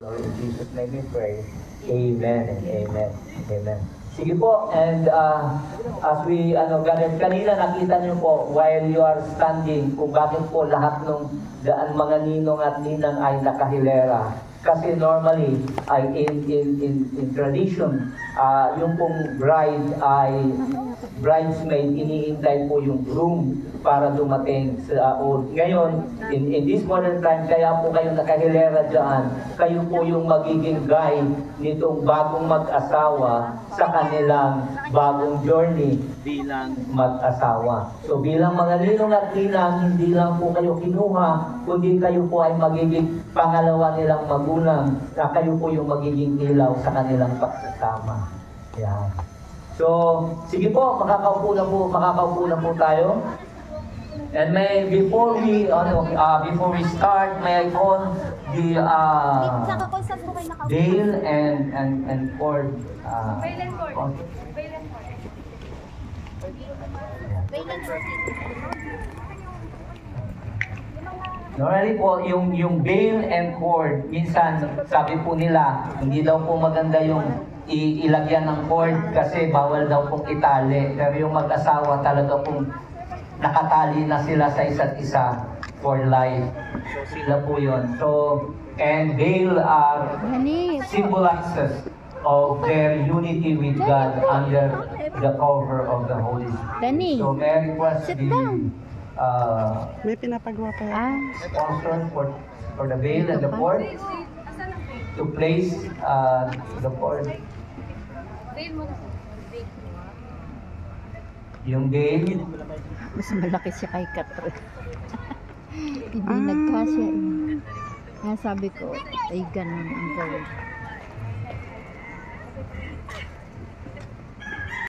Lord, in Jesus' name we pray. Amen and amen. Amen. Sige po, and as we, kanina nakita niyo po, while you are standing, kung bakit po lahat ng mga ninong at ninang ay nakahilera. Kasi normally, ay in tradition, yung pong bride ay bridesmaid, iniintay po yung groom para dumating sa ngayon, in this modern time, kaya po kayo nakahilera dyan, kayo po yung magiging guide nitong bagong mag-asawa sa kanilang bagong journey bilang mag-asawa. So bilang mga ninong at ninang, hindi lang po kayo kinuha, kundi kayo po ay magiging pangalawa nilang magulang, na kayo po yung magiging ilaw sa kanilang pagsasama. Yan. So, sige po, makakaupo na po tayo. And before we start, may I call the Dale and Ford. Normally po, yung bail and cord, minsan sabi po nila, hindi daw po maganda yung ilagyan ng cord kasi bawal daw pong itali. Pero yung mag-asawa talaga pong nakatali na sila sa isa't isa for life. So sila po yun. So, and bail symbolizes of their unity with God under the cover of the Holy Spirit. So may I request may pinapagawa pa yan. Sponsor for the veil and the cord to place the cord. Yung veil. Mas malaki siya kay Katrin. Hindi nagkasya eh. Kaya sabi ko, ay ganun ang gawin.